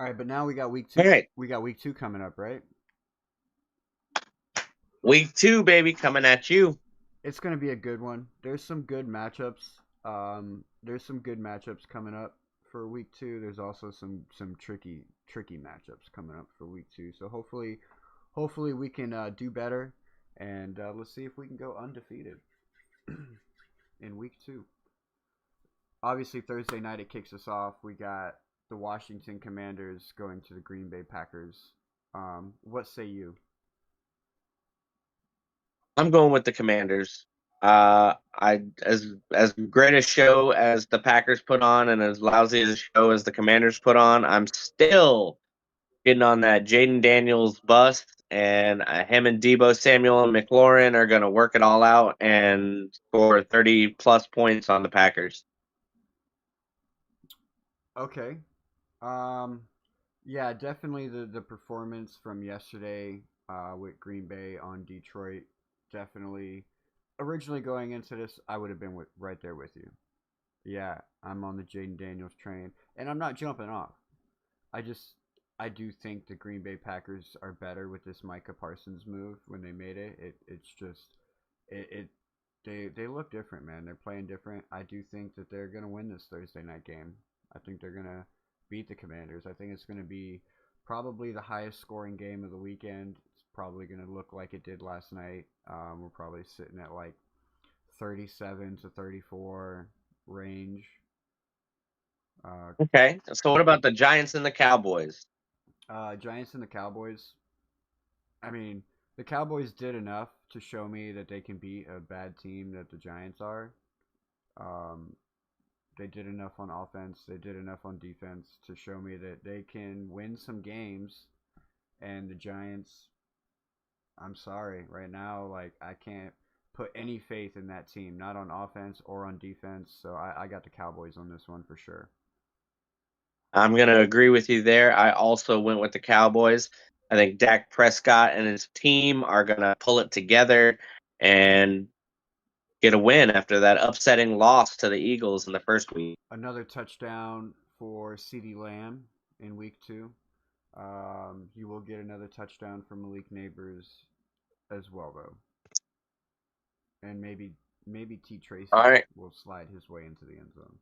right, but now we got week two. All right. We got week 2 coming up, right? Week 2, baby, coming at you. It's going to be a good one. There's some good matchups. There's some good matchups coming up for week 2. There's also some tricky matchups coming up for week 2. So hopefully we can do better, and let's see if we can go undefeated in week 2. Obviously, Thursday night it kicks us off. We got the Washington Commanders going to the Green Bay Packers. What say you? I'm going with the Commanders. I as great a show as the Packers put on, and as lousy a show as the Commanders put on, I'm still getting on that Jaden Daniels bus, and him and Debo Samuel and McLaurin are going to work it all out and score 30 plus points on the Packers. Okay. Um, yeah, definitely the performance from yesterday with Green Bay on Detroit. Definitely. Originally going into this, I would have been right there with you. Yeah, I'm on the Jaden Daniels train, and I'm not jumping off. I just I do think the Green Bay Packers are better with this Micah Parsons move when they made it. It's just it they look different, man. They're playing different. I do think that they're gonna win this Thursday night game. I think they're gonna beat the Commanders. I think it's gonna be probably the highest scoring game of the weekend. It's probably gonna look like it did last night. We're probably sitting at like 37 to 34 range. Uh, Okay, so what about the Giants and the Cowboys? Giants and the Cowboys. I mean, the Cowboys did enough to show me that they can beat a bad team that the Giants are. Um, they did enough on offense. They did enough on defense to show me that they can win some games. And the Giants, I'm sorry, right now, like I can't put any faith in that team, not on offense or on defense. So I got the Cowboys on this one for sure. I'm going to agree with you there. I also went with the Cowboys. I think Dak Prescott and his team are going to pull it together and get a win after that upsetting loss to the Eagles in the first week. Another touchdown for CeeDee Lamb in week 2. He will get another touchdown from Malik Neighbors as well, though, and maybe T All Tracy right. will slide his way into the end zone.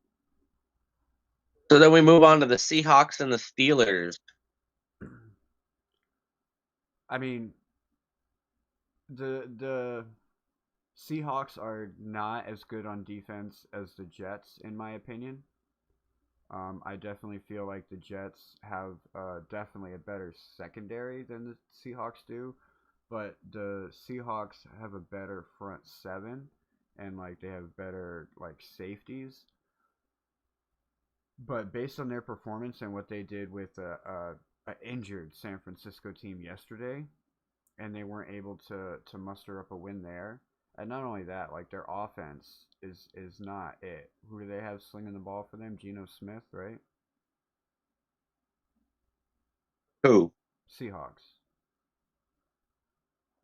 So then we move on to the Seahawks and the Steelers. I mean, the Seahawks are not as good on defense as the Jets, in my opinion. I definitely feel like the Jets have definitely a better secondary than the Seahawks do, but the Seahawks have a better front seven, and like they have better like safeties. But based on their performance and what they did with a injured San Francisco team yesterday, and they weren't able to muster up a win there. And not only that, like their offense is not it. Who do they have slinging the ball for them? Geno Smith, right? Who? Seahawks.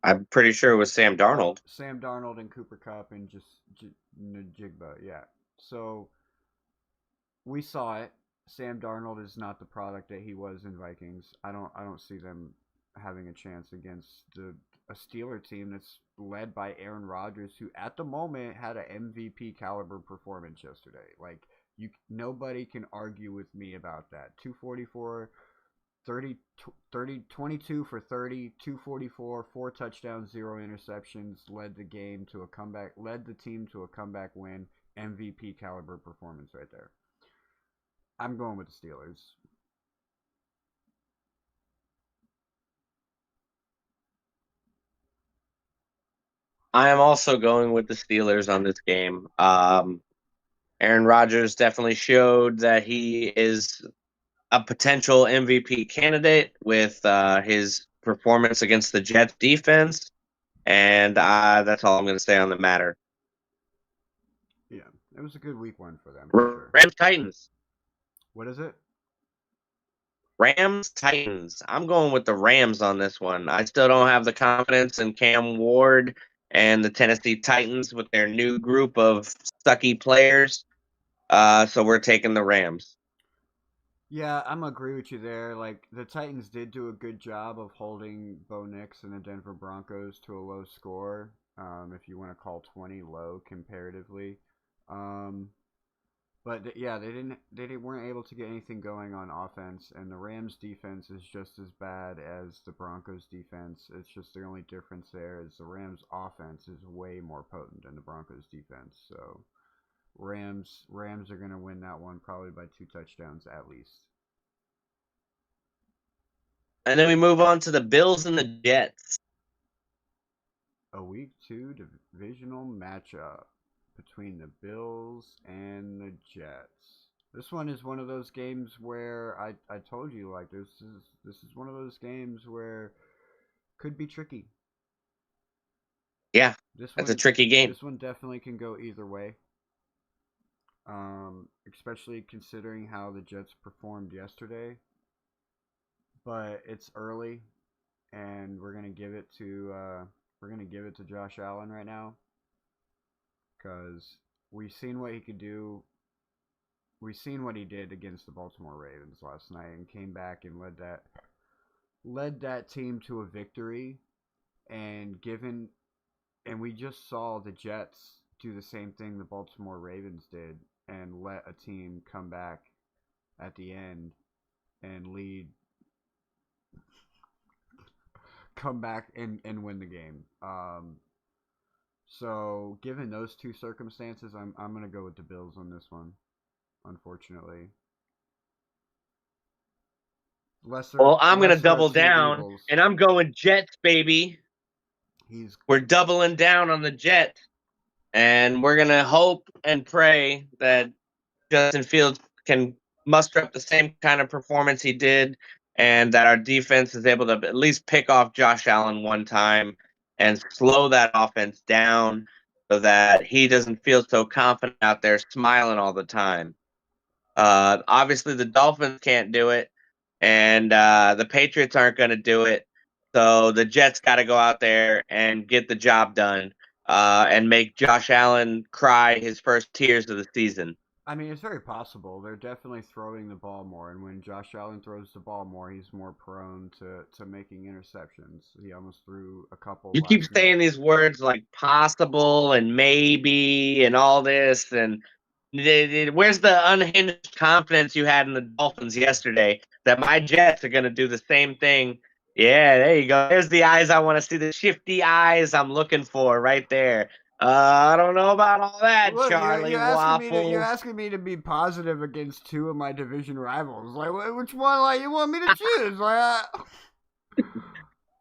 I'm pretty sure it was Sam Darnold. Sam Darnold and Cooper Cup and just Najigba, yeah. So we saw it. Sam Darnold is not the product that he was in Vikings. I don't see them having a chance against a Steeler team that's led by Aaron Rodgers, who at the moment had an MVP caliber performance yesterday. Like nobody can argue with me about that. 244, 22 for 30, 244, 4 touchdowns, 0 interceptions, led the game to a comeback, led the team to a comeback win, MVP caliber performance right there. I'm going with the Steelers. I am also going with the Steelers on this game. Aaron Rodgers definitely showed that he is a potential MVP candidate with his performance against the Jets defense, and that's all I'm going to say on the matter. Yeah, it was a good week one for them for sure. Rams Titans. What is it? Rams Titans. I'm going with the Rams on this one. I still don't have the confidence in Cam Ward and the Tennessee Titans with their new group of sucky players. So we're taking the Rams. Yeah, I'm agree with you there. Like the Titans did do a good job of holding Bo Nix and the Denver Broncos to a low score. If you want to call 20 low comparatively, um, but yeah, they weren't able to get anything going on offense, and the Rams defense is just as bad as the Broncos defense. It's just the only difference there is the Rams offense is way more potent than the Broncos defense. So Rams are gonna win that one probably by 2 touchdowns at least. And then we move on to the Bills and the Jets. A week 2 divisional matchup between the Bills and the Jets. This one is one of those games where I told you like this is one of those games where could be tricky. Yeah, This that's a one tricky game. this one definitely can go either way. Especially considering how the Jets performed yesterday. But it's early, and we're gonna give it to Josh Allen right now because we've seen what he could do. We've seen what he did against the Baltimore Ravens last night, and came back and led that team to a victory. And we just saw the Jets do the same thing the Baltimore Ravens did, and let a team come back at the end and lead, come back and win the game. So given those two circumstances, I'm gonna go with the Bills on this one. Unfortunately, Well, lesser I'm going to lesser double of two down, evils. and I'm going Jets, baby. He's We're doubling down on the Jets, and we're going to hope and pray that Justin Fields can muster up the same kind of performance he did, and that our defense is able to at least pick off Josh Allen one time and slow that offense down so that he doesn't feel so confident out there smiling all the time. Obviously, the Dolphins can't do it, and the Patriots aren't going to do it. So the Jets got to go out there and get the job done and make Josh Allen cry his first tears of the season. I mean, it's very possible. They're definitely throwing the ball more, and when Josh Allen throws the ball more, he's more prone to making interceptions. He almost threw a couple You keep last night. saying these words like possible and maybe and all this, and where's the unhinged confidence you had in the Dolphins yesterday that my Jets are going to do the same thing? Yeah, there you go. There's the eyes I want to see, the shifty eyes I'm looking for right there. I don't know about all that, Look, Charlie you're Waffles. asking me to be positive against two of my division rivals. Like, which one? Like, you want me to choose?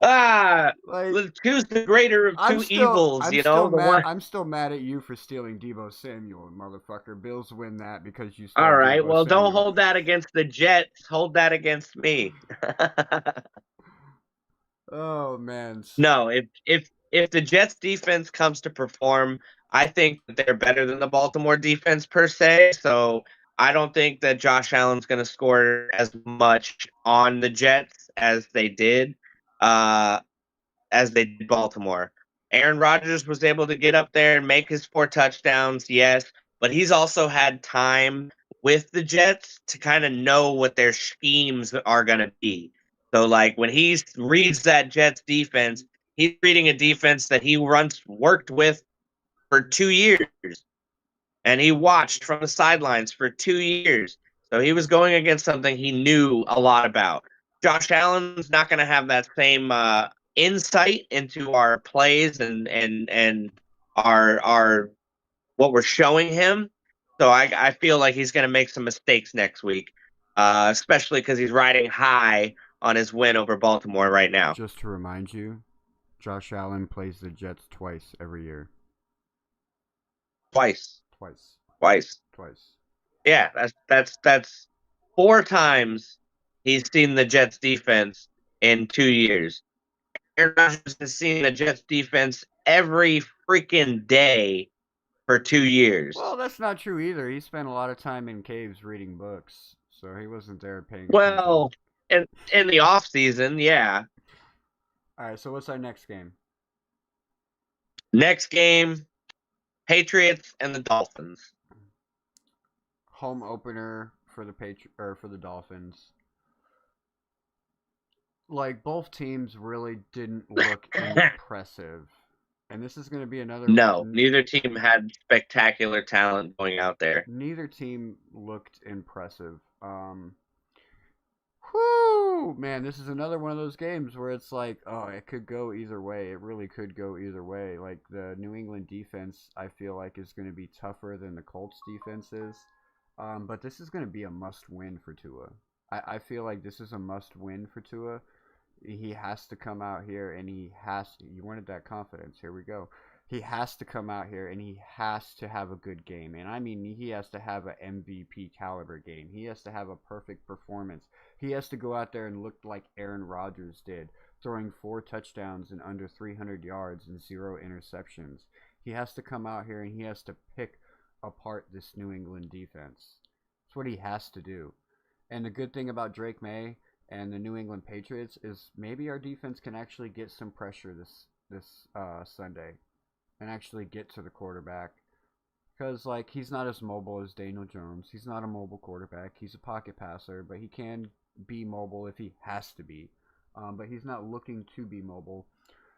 Ah, Like, let's choose the greater of two evils, I'm you know, still the mad. one. I'm still mad at you for stealing Debo Samuel, motherfucker. Bills win that because you All stole right, Debo well, don't Samuel. hold that against the Jets. Hold that against me. Oh man. No, if the Jets defense comes to perform, I think that they're better than the Baltimore defense per se. So I don't think that Josh Allen's going to score as much on the Jets uh, as they did Baltimore. Aaron Rodgers was able to get up there and make his 4 touchdowns, yes, but he's also had time with the Jets to kind of know what their schemes are going to be. So, like when he reads that Jets defense, he's reading a defense that he once worked with for 2 years, and he watched from the sidelines for 2 years. So he was going against something he knew a lot about. Josh Allen's not going to have that same insight into our plays and our what we're showing him. So I feel like he's going to make some mistakes next week, especially because he's riding high on his win over Baltimore right now. Just to remind you, Josh Allen plays the Jets twice every year. Twice, Twice. twice. Twice. Yeah, that's 4 times he's seen the Jets defense in 2 years. Aaron Rodgers has seen the Jets defense every freaking day for 2 years. Well, that's not true either. He spent a lot of time in caves reading books, so he wasn't there paying attention. Well, in the off season, yeah. All right, so what's our next game? Next game, Patriots and the Dolphins. Home opener for the or for the Dolphins. Like both teams really didn't look impressive, and this is going to be another. No, neither team had spectacular talent going out there. Neither team looked impressive. Whoo, man, this is another one of those games where it's like, oh, it could go either way. It really could go either way. Like the New England defense, I feel like is going to be tougher than the Colts defense is. But this is going to be a must-win for Tua. I feel like this is a must-win for Tua. He has to come out here and he has to. You wanted that confidence. Here we go. He has to come out here and he has to have a good game. And I mean, he has to have an MVP caliber game. He has to have a perfect performance. He has to go out there and look like Aaron Rodgers did, throwing 4 touchdowns and under 300 yards and 0 interceptions. He has to come out here and he has to pick apart this New England defense. That's what he has to do. And the good thing about Drake May and the New England Patriots is maybe our defense can actually get some pressure this Sunday and actually get to the quarterback, because like he's not as mobile as Daniel Jones. He's not a mobile quarterback. He's a pocket passer, but he can be mobile if he has to be. But he's not looking to be mobile.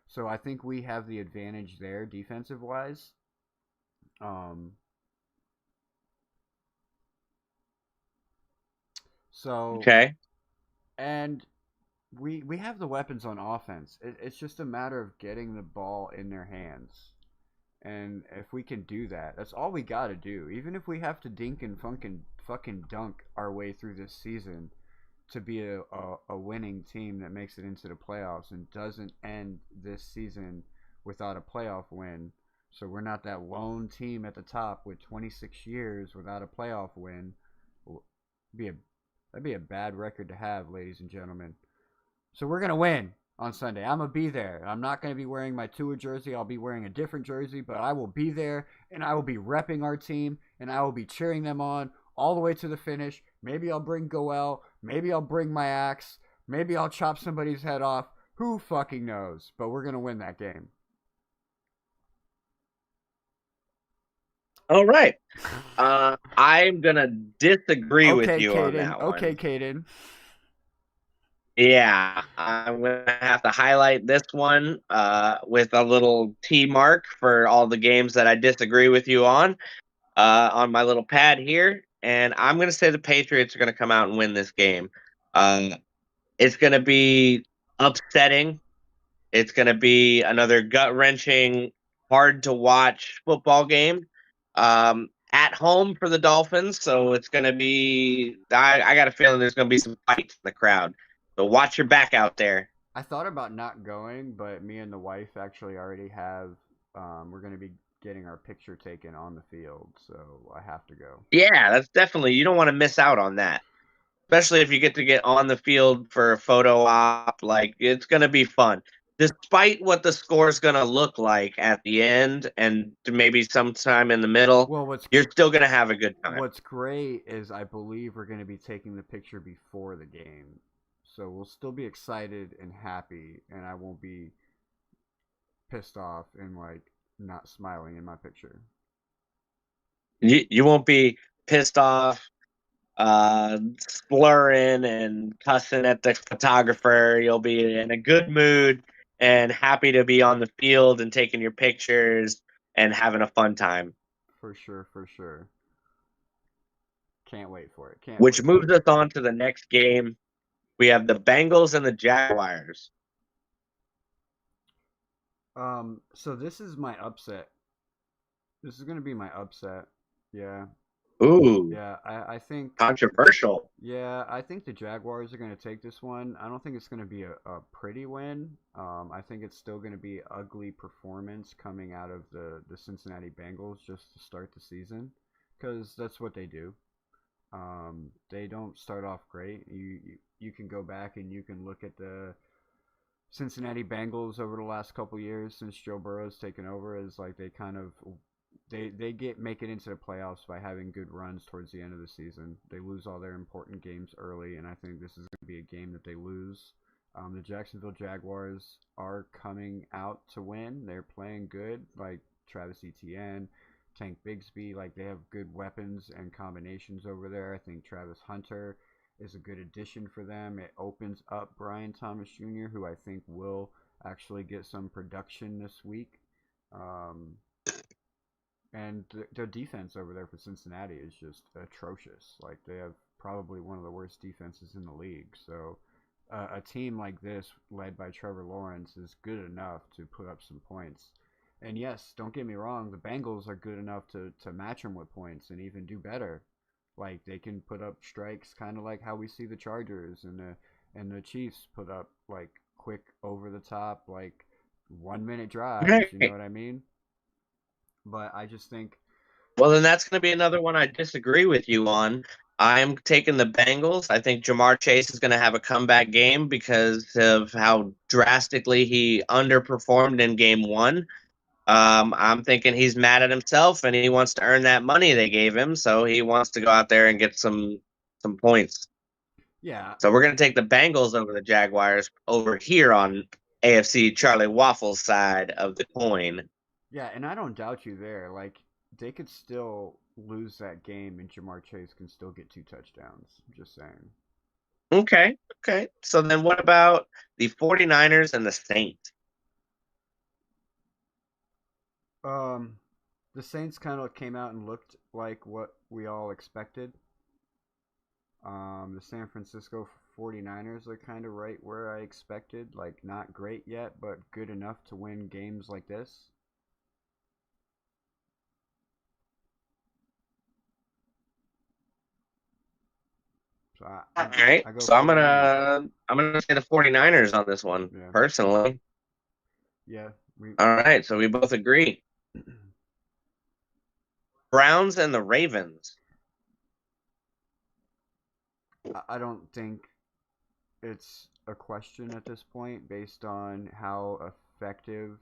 So I think we have the advantage there defensive wise. So Okay. and we have the weapons on offense. It's just a matter of getting the ball in their hands. And if we can do that, that's all we got to do. Even if we have to dink and fucking dunk our way through this season to be a winning team that makes it into the playoffs and doesn't end this season without a playoff win. So we're not that lone team at the top with 26 years without a playoff win. Be a That'd be a bad record to have, ladies and gentlemen. So we're gonna win on Sunday. I'm gonna be there. I'm not gonna be wearing my Tua jersey. I'll be wearing a different jersey, but I will be there and I will be repping our team and I will be cheering them on all the way to the finish. Maybe I'll bring Goel. Maybe I'll bring my axe. Maybe I'll chop somebody's head off. Who fucking knows? But we're gonna win that game. All right. I'm gonna disagree with you on that one. Okay, Caden. Yeah, I'm gonna have to highlight this one with a little T mark for all the games that I disagree with you on my little pad here, and I'm gonna say the Patriots are gonna come out and win this game. It's gonna be upsetting. It's gonna be another gut wrenching, hard to watch football game. At home for the Dolphins, so it's going to be. I got a feeling there's going to be some fights in the crowd. So watch your back out there. I thought about not going, but me and the wife actually already have. We're going to be getting our picture taken on the field, so I have to go. Yeah, that's definitely. You don't want to miss out on that, especially if you get to get on the field for a photo op. Like it's going to be fun. Despite what the score is going to look like at the end and maybe sometime in the middle, you're still going to have a good time. What's great is I believe we're going to be taking the picture before the game. So we'll still be excited and happy, and I won't be pissed off and like not smiling in my picture. You won't be pissed off, slurring and cussing at the photographer. You'll be in a good mood and happy to be on the field and taking your pictures and having a fun time. For sure, for sure. Can't wait for it. Which moves us on to the next game. We have the Bengals and the Jaguars. So this is my upset. This is going to be my upset. Yeah. Ooh. Yeah, I think controversial. Yeah, I think the Jaguars are going to take this one. I don't think it's going to be a pretty win. I think it's still going to be an ugly performance coming out of the Cincinnati Bengals just to start the season, because that's what they do. They don't start off great. You can go back and you can look at the Cincinnati Bengals over the last couple years since Joe Burrow's taken over, as like they kind of they make it into the playoffs by having good runs towards the end of the season. They lose all their important games early, and I think this is going to be a game that they lose. The Jacksonville Jaguars are coming out to win. They're playing good, like Travis Etienne, Tank Bigsby. Like they have good weapons and combinations over there. I think Travis Hunter is a good addition for them. It opens up Brian Thomas Jr., who I think will actually get some production this week. Um, and their defense over there for Cincinnati is just atrocious. Like they have probably one of the worst defenses in the league. So a team like this, led by Trevor Lawrence, is good enough to put up some points. And yes, don't get me wrong, the Bengals are good enough to match them with points and even do better. Like they can put up strikes, kind of like how we see the Chargers and the Chiefs put up like quick over the top, like 1 minute drives. You know Right. what I mean? But I just think, Well, then that's going to be another one I disagree with you on. I'm taking the Bengals. I think Jamar Chase is going to have a comeback game because of how drastically he underperformed in game one. I'm thinking he's mad at himself and he wants to earn that money they gave him, so he wants to go out there and get some points. yeah, So we're going to take the Bengals over the Jaguars over here on AFC Charlie Waffle's side of the coin. yeah, and I don't doubt you there. Like they could still lose that game, and Jamar Chase can still get 2 touchdowns. I'm just saying. Okay, okay. So then what about the 49ers and the Saints? Um, the Saints kind of came out and looked like what we all expected. The San Francisco 49ers are kind of right where I expected. Like not great yet, but good enough to win games like this. So All right. I go So I'm 49ers. gonna I'm gonna say the 49ers on this one, Yeah, personally. yeah. We All right, so we both agree. Browns and the Ravens. I don't think it's a question at this point based on how effective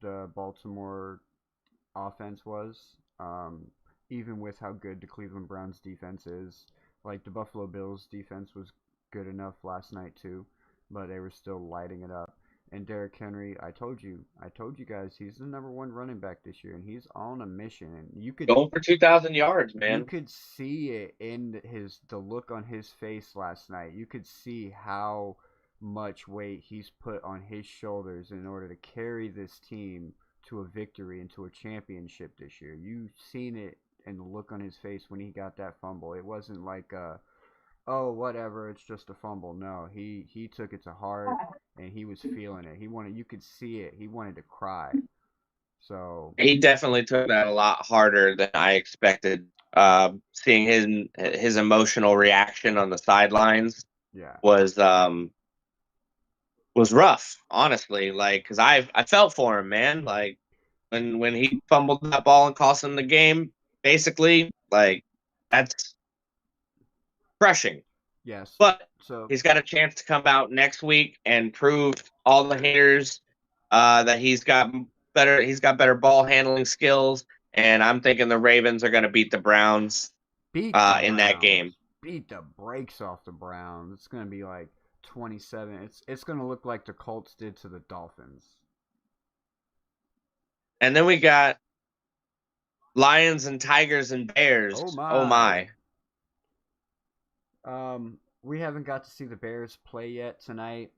the Baltimore offense was. Even with how good the Cleveland Browns defense is, like the Buffalo Bills defense was good enough last night too, but they were still lighting it up. And Derrick Henry, I told you guys, he's the #1 running back this year, and he's on a mission. And Going for 2,000 yards, you man. could see it in the look on his face last night. You could see how much weight he's put on his shoulders in order to carry this team to a victory and to a championship this year. You've seen it in the look on his face when he got that fumble. It wasn't like oh whatever, it's just a fumble. No, he took it to heart and he was feeling it. He wanted, you could see it. He wanted to cry. So, He definitely took that a lot harder than I expected. Seeing his emotional reaction on the sidelines yeah. was was rough, honestly. Like, cause I felt for him, man. Like when he fumbled that ball and cost him the game, basically, like that's crushing. Yes. But So, he's got a chance to come out next week and prove all the haters that he's got better. He's got better ball handling skills, and I'm thinking the Ravens are going to beat the Browns beat the in that game. Browns. Beat the brakes off the Browns. It's gonna be like 27. It's gonna look like the Colts did to the Dolphins. And then we got Lions and Tigers and Oh Bears. Oh my. my! We haven't got to see the Bears play yet tonight.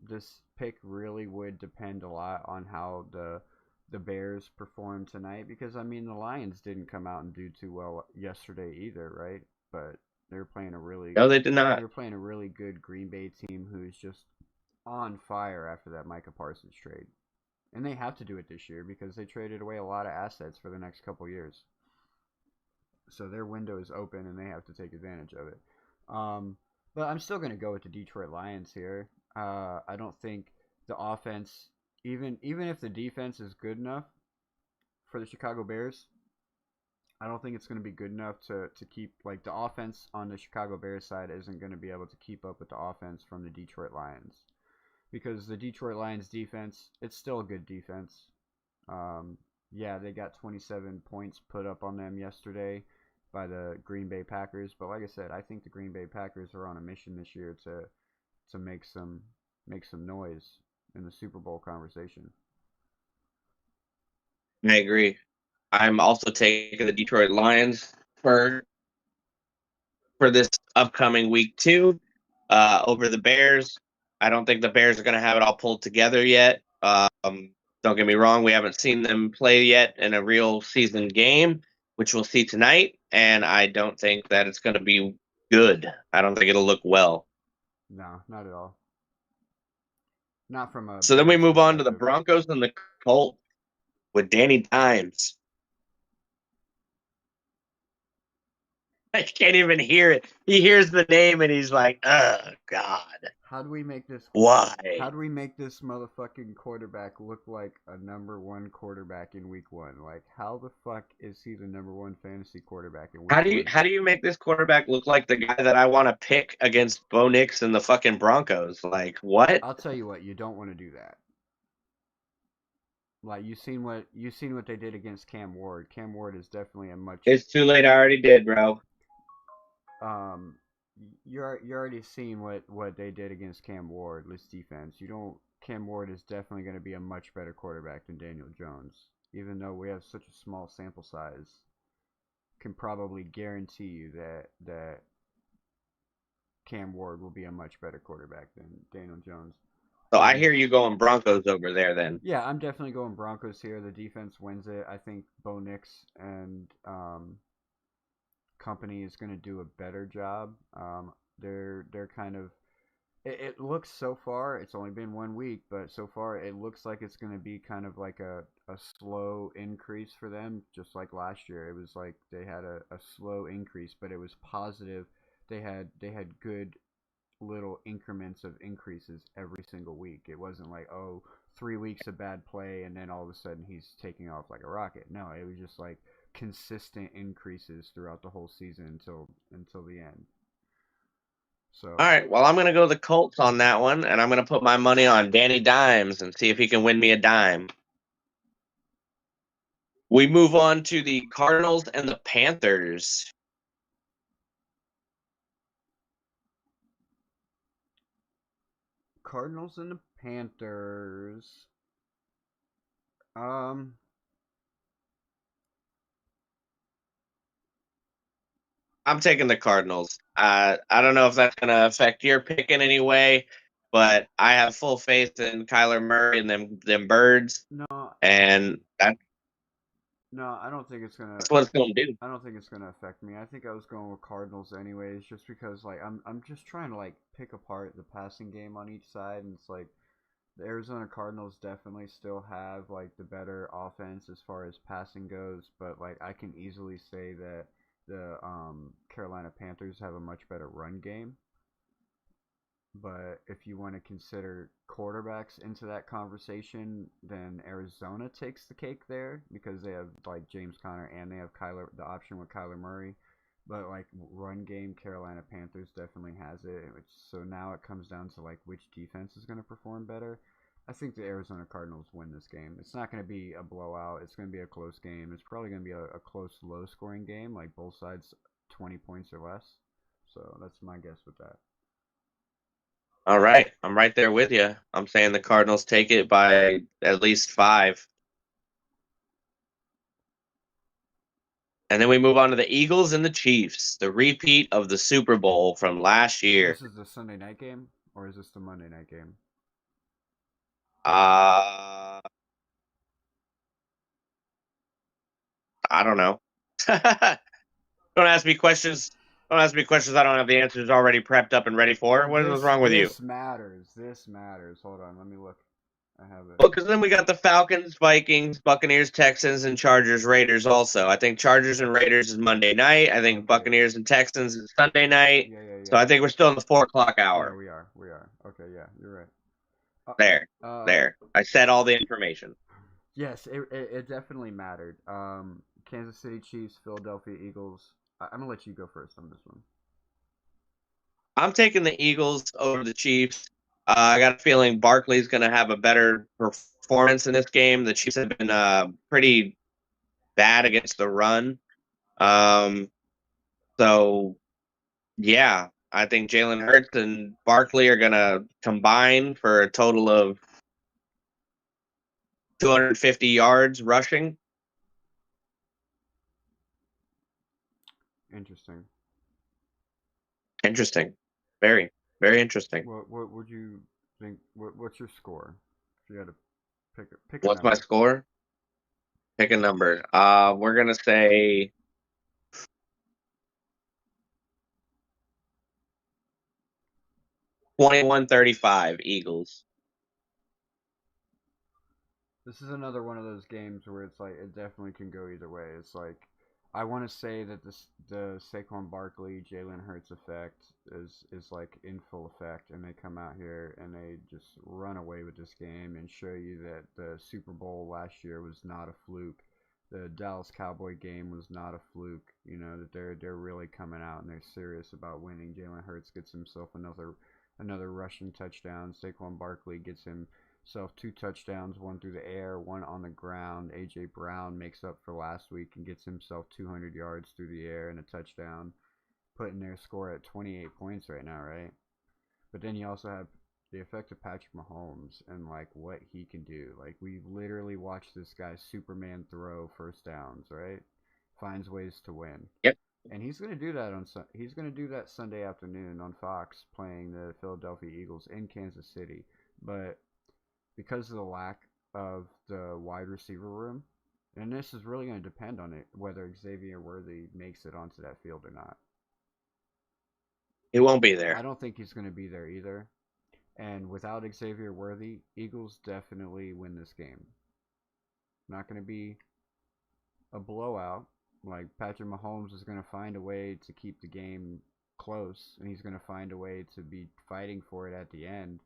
This pick really would depend a lot on how the Bears perform tonight because I mean the Lions didn't come out and do too well yesterday either, right? But they're playing a really No, they did not. they're playing a really good Green Bay team who's just on fire after that Micah Parsons trade. And they have to do it this year because they traded away a lot of assets for the next couple years. So their window is open and they have to take advantage of it. Um, but I'm still going to go with the Detroit Lions here. I don't think the offense, even if the defense is good enough for the Chicago Bears, I don't think it's going to be good enough to keep like the offense on the Chicago Bears side isn't going to be able to keep up with the offense from the Detroit Lions because the Detroit Lions defense, it's still a good defense. Um, yeah, they got 27 points put up on them yesterday by the Green Bay Packers, but like I said, I think the Green Bay Packers are on a mission this year to make some noise in the Super Bowl conversation. I agree. I'm also taking the Detroit Lions for this upcoming week 2 over the Bears. I don't think the Bears are going to have it all pulled together yet. Don't get me wrong, we haven't seen them play yet in a real season game, which we'll see tonight, and I don't think that it's going to be good. I don't think it'll look well. No, not at all. Not from a So then we Bears move on to the perspective. Broncos and the Colts with Danny Dimes. I can't even hear it. He hears the name and he's like, "Oh God, How do we make this? How why?" do we make this motherfucking quarterback look like a number one quarterback in week 1? Like, how the fuck is he the number one fantasy quarterback in week 1? How do you make this quarterback look like the guy that I want to pick against Bo Nix and the fucking Broncos? Like what? I'll tell you what, you don't want to do that. Like you seen what they did against Cam Ward. Cam Ward is definitely a much It's too late. I already did, bro. um you're already seeing what they did against Cam Ward, this defense. You don't Cam Ward is definitely going to be a much better quarterback than Daniel Jones. Even though we have such a small sample size, can probably guarantee you that Cam Ward will be a much better quarterback than Daniel Jones. So I And hear you going Broncos over there then. yeah, I'm definitely going Broncos here. The defense wins it. I think Bo Nix and company is going to do a better job. They're kind of it looks so far. It's only been 1 week, but so far it looks like it's going to be kind of like a slow increase for them, just like last year. It was like they had a slow increase, but it was positive. They had good little increments of increases every single week. It wasn't like, oh, 3 weeks of bad play and then all of a sudden he's taking off like a rocket. No, it was just like consistent increases throughout the whole season until the end. All So right. Well, I'm going to go the Colts on that one, and I'm going to put my money on Danny Dimes and see if he can win me a dime. We move on to the Cardinals and the Panthers. Cardinals and the Panthers. Um, I'm taking the Cardinals. I don't know if that's going to affect your pick in any way, but I have full faith in Kyler Murray and them birds, no, and no, I don't think it's gonna. that's what it's going to do. I don't think it's gonna affect me. I think I was going with Cardinals anyways, just because like I'm just trying to like pick apart the passing game on each side, and it's like the Arizona Cardinals definitely still have like the better offense as far as passing goes, but like I can easily say that the Carolina Panthers have a much better run game. But if you want to consider quarterbacks into that conversation, then Arizona takes the cake there because they have like James Conner and they have Kyler the option with Kyler Murray. But like run game, Carolina Panthers definitely has it. So now it comes down to like which defense is going to perform better. I think the Arizona Cardinals win this game. It's not going to be a blowout. It's going to be a close game. It's probably going to be a close, low scoring game, like both sides 20 points or less. So that's my guess with that. All right. I'm right there with you. I'm saying the Cardinals take it by at least 5. And then we move on to the Eagles and the Chiefs, the repeat of the Super Bowl from last year. This is the Sunday night game, or is this the Monday night game? Uh, I don't know. Don't ask me questions. Don't ask me questions I don't have the answers already prepped up and ready for. What was wrong with you? This matters. This matters. Hold on, let me look. I have it. Well, because then we got the Falcons, Vikings, Buccaneers, Texans, and Chargers, Raiders also. I think Chargers and Raiders is Monday night. I think Okay. Buccaneers and Texans is Sunday night. So Yeah. I think we're still in the 4 o'clock Yeah, hour. we are. We are. Okay, yeah, you're right. There. Uh, There. I said all the information. yes, it definitely mattered. Kansas City Chiefs, Philadelphia Eagles. I'm gonna let you go first on this one. I'm taking the Eagles over the Chiefs. I got a feeling Barkley's going to have a better performance in this game. The Chiefs have been pretty bad against the run. Um, so, yeah, I think Jalen Hurts and Barkley are going to combine for a total of 250 yards rushing. Interesting. Interesting. Very, very interesting. What would you think? What's your score? If you had to pick a What's my number. score? Pick a number. We're gonna say 21-35 Eagles. This is another one of those games where it's like it definitely can go either way. It's like I want to say that the Saquon Barkley Jalen Hurts effect is like in full effect, and they come out here and they just run away with this game and show you that the Super Bowl last year was not a fluke. The Dallas Cowboy game was not a fluke. You know that they're really coming out and they're serious about winning. Jalen Hurts gets himself another rushing touchdown. Saquon Barkley gets himself two touchdowns, one through the air, one on the ground. A.J. Brown makes up for last week and gets himself 200 yards through the air and a touchdown, putting their score at 28 points right now, right? But then you also have the effect of Patrick Mahomes and like what he can do. Like we literally watched this guy Superman throw first downs, right? Finds ways to win. Yep. And he's going to do that he's going to do that Sunday afternoon on Fox playing the Philadelphia Eagles in Kansas City. But because of the lack of the wide receiver room, and this is really going to depend on it whether Xavier Worthy makes it onto that field or not. He won't be I there. don't think he's going to be there either. And without Xavier Worthy, Eagles definitely win this game. Not going to be a blowout. Like Patrick Mahomes is going to find a way to keep the game close, and he's going to find a way to be fighting for it at the end.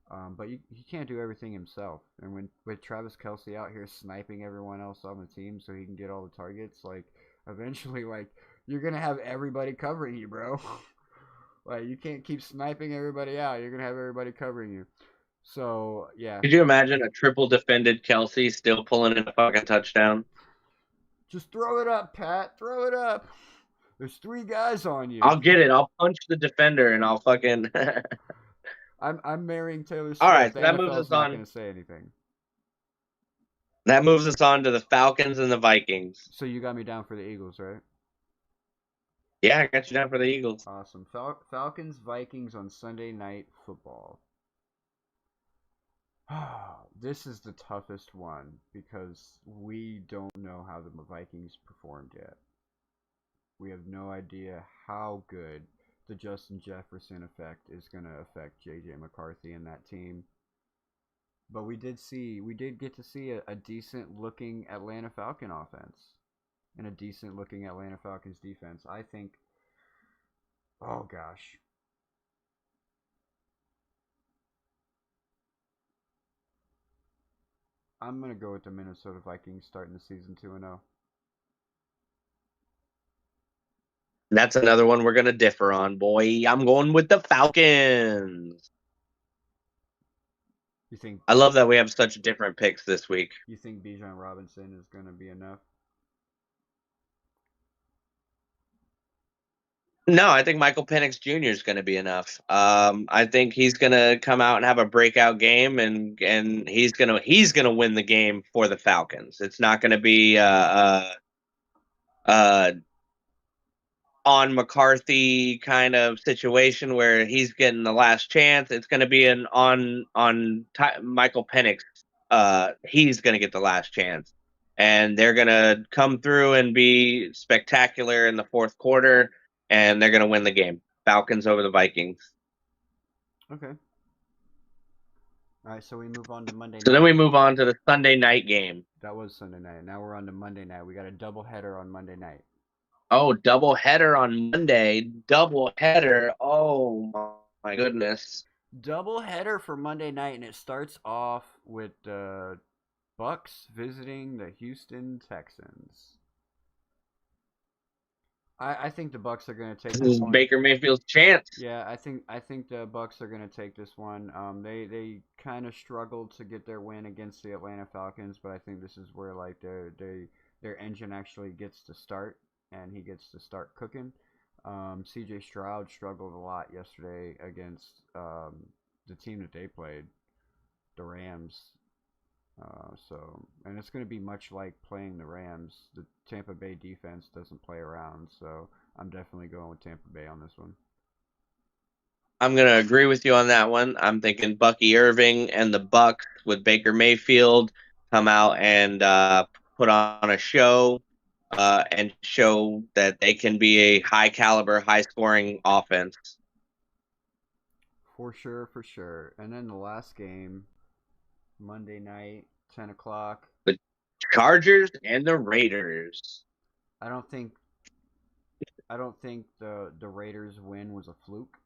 But he can't do everything himself. And when with Travis Kelce out here sniping everyone else on the team so he can get all the targets, like eventually, like you're gonna have everybody covering you, bro. Like you can't keep sniping everybody out. You're gonna have everybody covering you. So yeah, Could you imagine a triple defended Kelsey still pulling in a fucking touchdown? just throw it up, Pat. Throw it up. There's three guys on you. I'll get it. I'll punch the defender and I'll fucking. I'm marrying Taylor All right, Swift. The so that moves NFL's us not on. gonna say anything. That moves us on to the Falcons and the Vikings. So you got me down for the Eagles, right? Yeah, I got you down for the Eagles. Awesome. Falcons Vikings on Sunday Night Football. This is the toughest one because we don't know how the Vikings performed yet. We have no idea how good the Justin Jefferson effect is going to affect JJ McCarthy and that team. But we did get to see a decent looking Atlanta Falcon offense and a decent looking Atlanta Falcons defense. I think, oh gosh, I'm gonna go with the Minnesota Vikings starting the season 2-0. That's another one we're gonna differ on, boy. I'm going with the Falcons. You think I love that we have such different picks this week. you think Bijan Robinson is gonna be enough? No, I think Michael Penix Jr. is going to be enough. I think he's going to come out and have a breakout game, and he's gonna win the game for the Falcons. It's not going to be uh, on McCarthy kind of situation where he's getting the last chance. It's going to be an Michael Penix. He's going to get the last chance, and they're going to come through and be spectacular in the fourth quarter, and they're going to win the game. Falcons over the Vikings. Okay. All right, so we move on to Monday So then night. we move on to the Sunday night game. That was Sunday night. Now we're on to Monday night. We got a double header on Monday night. Oh, double header on Monday. Double header. Oh my goodness. Double header for Monday night, and it starts off with the Bucks visiting the Houston Texans. I think the Bucks are going to take This this is one. Baker Mayfield's chance. Yeah, I think the Bucks are going to take this one. They kind of struggled to get their win against the Atlanta Falcons, but I think this is where like their engine actually gets to start, and he gets to start cooking. C.J. Stroud struggled a lot yesterday against the team that they played, the Rams. And it's going to be much like playing the Rams. The Tampa Bay defense doesn't play around, so I'm definitely going with Tampa Bay on this one. I'm gonna agree with you on that one. I'm thinking Bucky Irving and the Bucks with Baker Mayfield come out and put on a show and show that they can be a high caliber, high scoring offense. For sure, for sure. And then the last game, Monday night, 10 o'clock. The Chargers and the Raiders. I don't think I don't think the Raiders win was a fluke,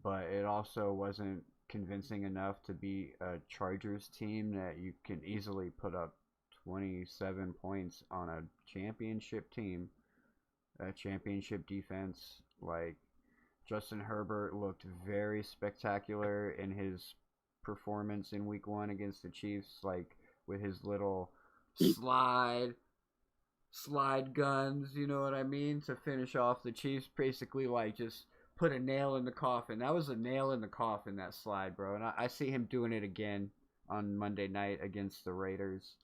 but it also wasn't convincing enough to beat a Chargers team that you can easily put up 27 points on a championship team, a championship defense. Like Justin Herbert looked very spectacular in his performance in week 1 against the Chiefs, like with his little slide guns, you know what I mean, to finish off the Chiefs, basically like just put a nail in the coffin. That was a nail in the coffin, that slide, bro. And I see him doing it again on Monday night against the Raiders.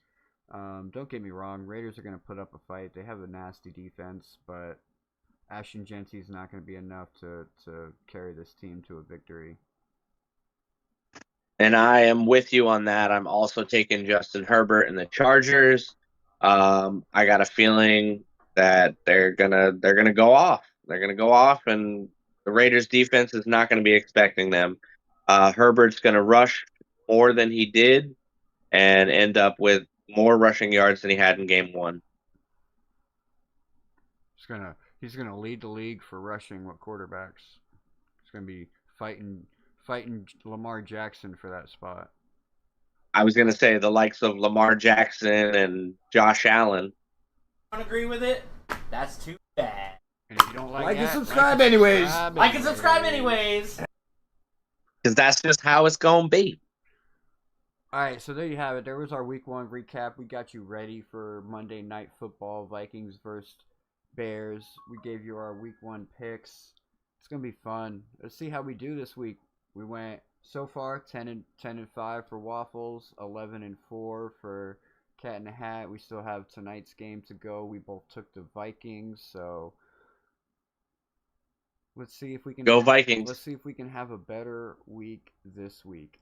Don't get me wrong, Raiders are going to put up a fight. They have a nasty defense, but Ashton Genty's not going to be enough to carry this team to a victory. And I am with you on that. I'm also taking Justin Herbert and the Chargers. I got a feeling that they're gonna go off. They're gonna go off, and the Raiders defense is not going to be expecting them. Herbert's going to rush more than he did and end up with more rushing yards than he had in game 1. He's gonna lead the league for rushing with quarterbacks. He's gonna be fighting Lamar Jackson for that spot. I was going to say the likes of Lamar Jackson and Josh Allen. Don't agree with it? That's too bad. And if you don't like and subscribe anyways. Like and subscribe anyways. Because that's just how it's going to be. All right, so there you have it. There was our week 1 recap. We got you ready for Monday Night Football, Vikings versus Bears. We gave you our week 1 picks. It's gonna be fun. Let's see how we do this week. We went so far 10 and 5 for Waffles, 11 and 4 for Cat in the Hat. We still have tonight's game to go. We both took the Vikings, so let's see if we can Go Vikings. Let's see if we can have a better week this week.